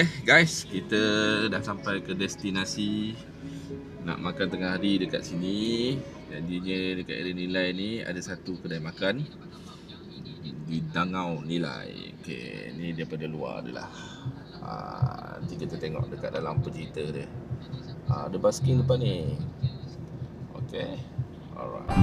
Okay guys, kita dah sampai ke destinasi. Nak makan tengah hari dekat sini. Jadinya dekat area Nilai ni ada satu kedai makan di Dangau Nilai. Okay, ni daripada luar adalah. Nanti kita tengok dekat dalam pecerita dia. Ada basking depan ni. Okay, alright.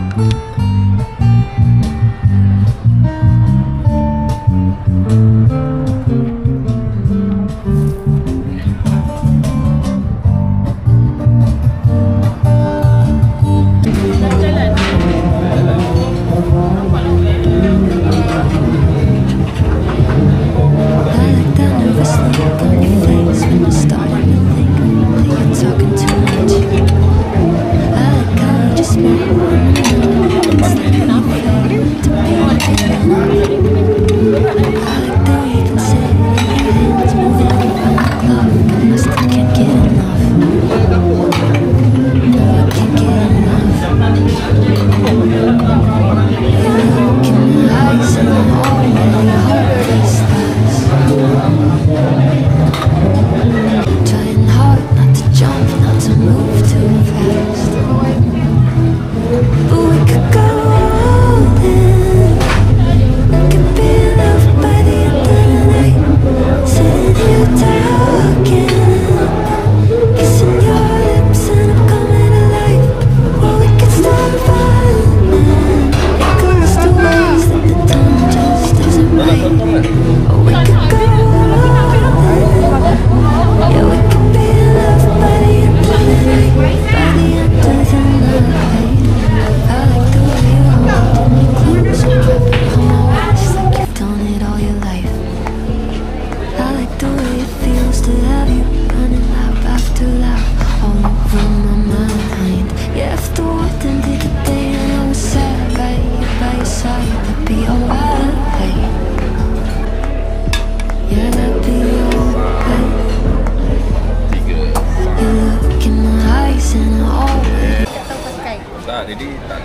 Jadi tak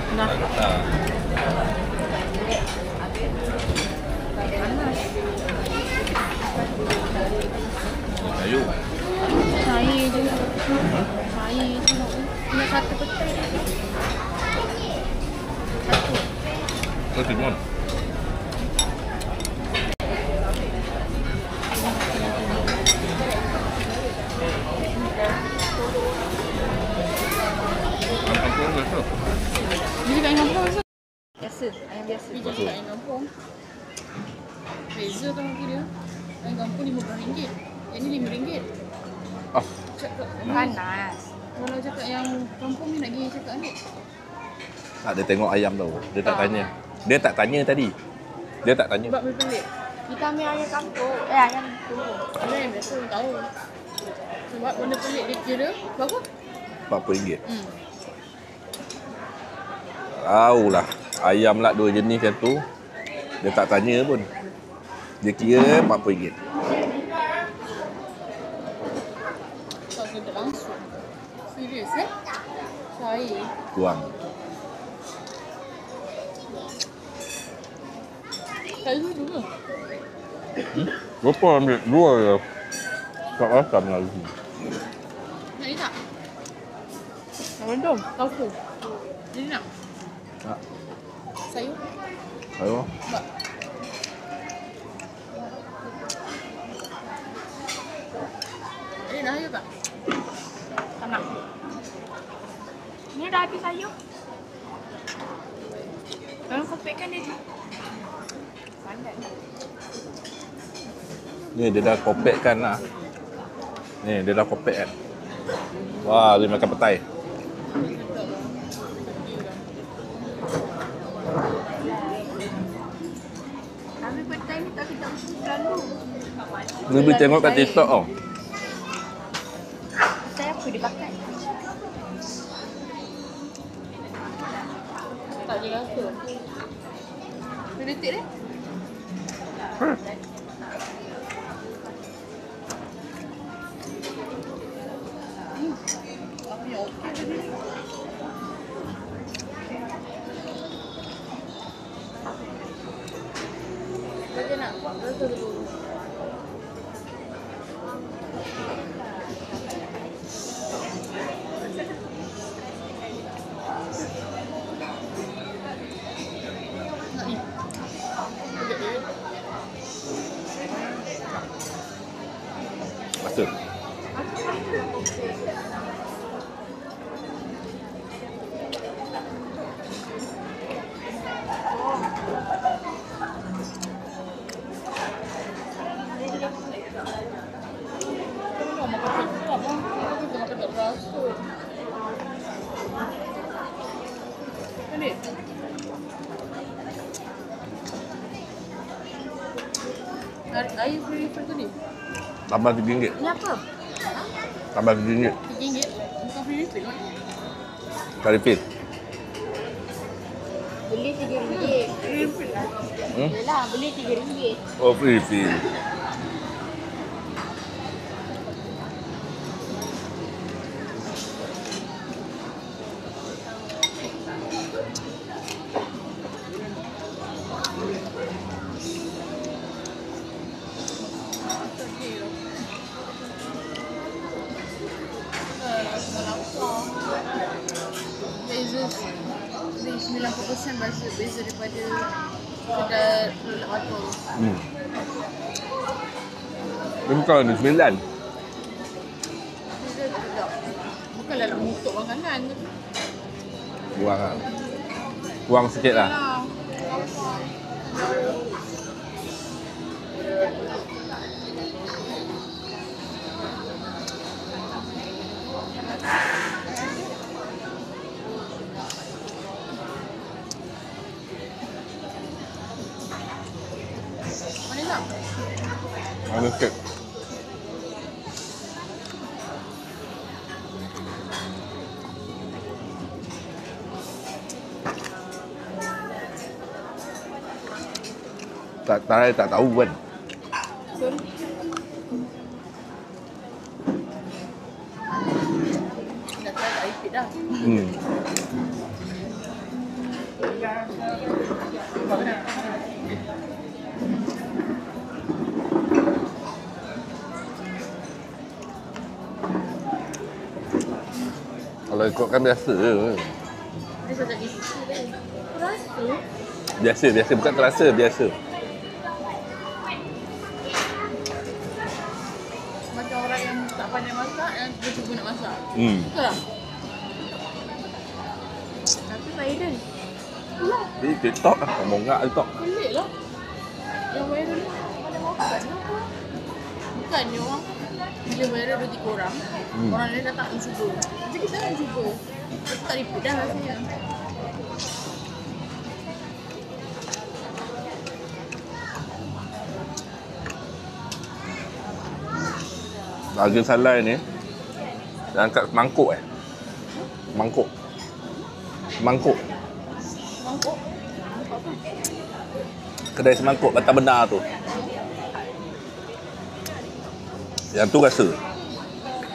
Ayo. Saya je. Saya tengok. Nak satu petai. Satu. Satu mon. Beli kat ayam kampung tu. Biasa, ayam biasa. Beli kat ayam kampung. Beza tu mungkin dia. Ayam kampung RM15. Yang ni RM5. Cakap panas. Kalau cakap yang kampung ni nak pergi cakap ni. Tak, dia tengok ayam tau. Dia tak tanya. Dia tak tanya tadi. Dia tak tanya. Sebab pelik. Kita ambil ayam kampung. Ayam tu. Ayam yang biasa tahu. Sebab benda pelik dia kira berapa? RM40. Tahulah. Ayam lah dua jenis macam tu. Dia tak tanya pun. Dia kira RM40. Tak sedap langsung. Serius Saya. Kurang. Tak dulu ke? Berapa ambil? Dua je. Tak rasam lagi. Nak ni tak? Nak rendam? Tofu? Jadi nak? Tak. Sayur? Sayur? Tak. Jadi nak sayur tak? Tak nak. Ni dah habis sayur. Kalau kau packkan dia je. Pandai. Ni dia dah kopek kan lah. Ni dia dah kopek kan. Wah, dia makan petai. Tapi petai ni tak kita mesti selalu. Dia boleh tengok kat TikTok tau. Petai apa dia pakai? Tak je rasa. Dia detik dia? Apa yang okey tadi ni? Baca nak? Rasa dulu. rasa. Air free refill tu ni? Tambah RM3. Ni apa? Tambah RM3. RM3? Bukan free refill kan? Refill. Beli RM3. Free refill lah. Yelah, beli RM3. Oh, free refill. Beza 90% beza daripada kedai lelak batu. Dia bukan ada 9. Beza tak? Bukan lelak mutuk makanan tu. Buang lah. Buang sikit lah. Manis tak? Mana sikit. Tak tahu kan. Betul. Dah try tak repeat dah. Kalau ikutkan biasa je. Dia tak jadi susu kan? Rasa? Biasa bukan terasa, biasa. Macam orang yang tak pandai masak, yang dia cuba nak masak. Betul tak? Tapi viral. Itulah. Di TikTok lah, ngomong ngak TikTok. Pelik lah. Yang viral ni pandai masak ni apa? Bukannya orang bila viral 2-3 orang, orang lain datang nak cuba. Macam kita nak cuba. Kita tak repeat dah rasanya. Daging salai ni dia angkat mangkuk Mangkuk. Mangkuk? Kedai semangkuk Batam Benar tu. Yang tu rasa.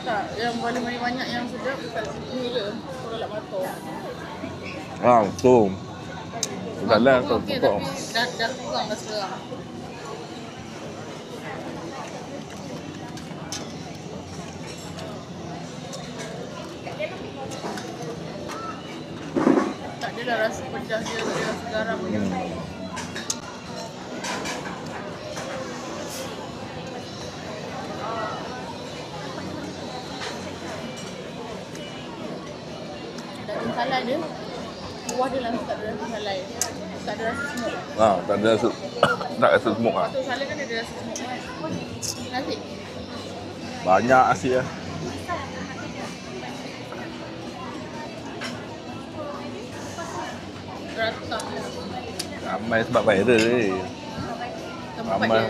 Tak, yang paling banyak yang sedap dekat sini je. Kalau lak batu. Tu. Salai tu. Okey, tapi dah kurang dah sekarang. Tak ada lah rasa pedas dia, tak ada rasa garam dia. Daging salai dia, kuah dia langsung tak ada rasa salai. Tak ada rasa smoke. Tak ada rasa. Tak rasa smoke lah. Patut salai kan ada rasa smoke kan. Nasi. Banyak asyik lah. Rata. Ramai sebab viral ni. Tempat Ramai. dia.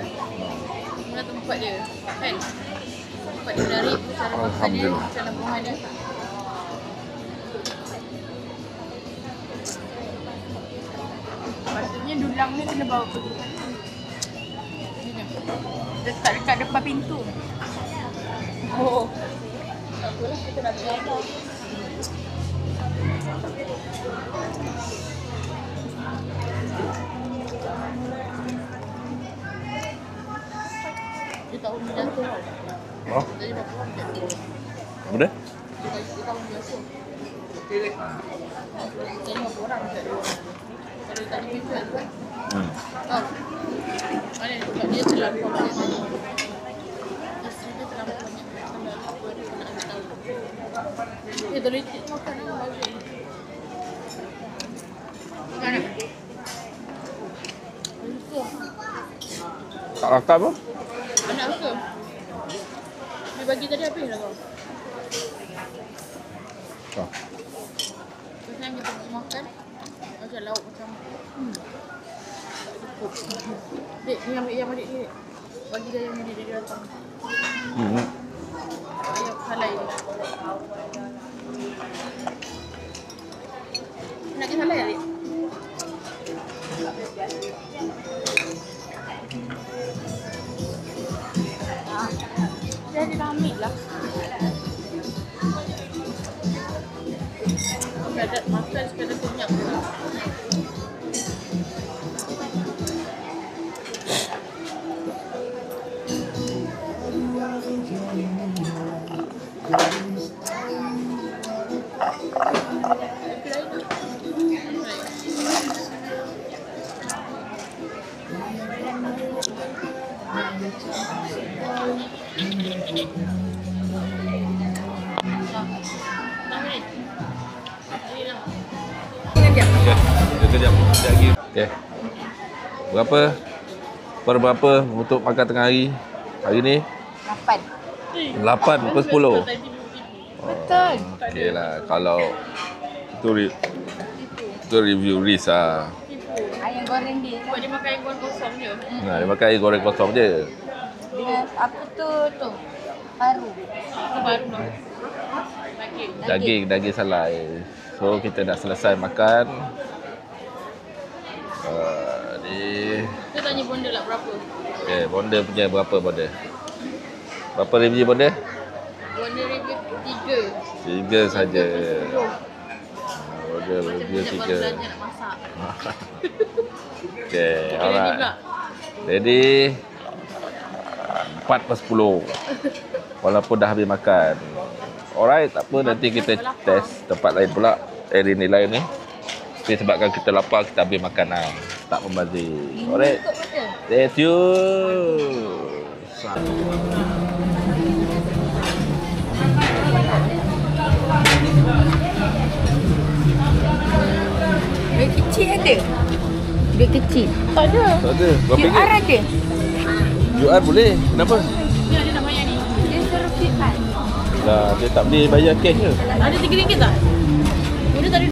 Mana tempat dia? Kan? Tempat dia menarik cara makan dia, Alhamdulillah. cara buahan dia. Maksudnya dulang ni kena bawa pergi. Sini. Letak dekat depan pintu. Oh. Tak apalah, kita dah belajar. Dia tahu dia jatuh tau. Oh, Jadi berapa orang jatuh? apa dia? Dia tahu dia jatuh. Jadi berapa orang jatuh? Kalau dia tak ada pintu kan? Oh. Mana dia? Dia terlampau banyak tadi. Isteri dia terlampau banyak. Underrated makanan bagus. Mana? Tak rasa apa? Anak suka. Dia bagi tadi habis dah kau. Oh. Sekarang kita pergi makan. Macam lauk macam Dek, ni ambil ayam adik ni, Dek. Bagi dia ayam ni, dia datang. Ayam halai ni. Nak ke halai, Adik? Dia dah ambil lah. Sekadar makan, sekadar kenyang. Sekejap lagi. Okey. Berapa? Berapa untuk makan tengah hari? Hari ni 8. 8 per 10. Betul. Okeylah, kalau itu review Riz ah. Ayam goreng dia. Buat dia makan ayam goreng kosong je. Nah, dia makan air goreng kosong je. Dengan apa tu? Paru. Itu baru lah. Daging. Daging salai. So kita dah selesai makan. Ni. Kita tanya bonda lah berapa. Okay, bonda punya berapa bonda? Berapa review bonda? Bonda review 3. 3 saja. Bonda review Macam 3. baru belajar nak masak. Okay, Ready alright. pula? Ready? 4 per 10. Walaupun dah habis makan. Alright, tak apa, nanti kita test tempat lain pula. Area ni lain ni. Tapi sebabkan kita lapar, kita habis makan lah. Tak membazir. Alright. Stay tune. Duit kecil ada? Duit kecil? Tak ada. Tak ada. Berapa QR ringgit? ada? QR boleh. Kenapa? Ya, dia nak bayar ni. Dia suruh QR. Lah, dia tak boleh bayar cash ke? Ada RM3 tak?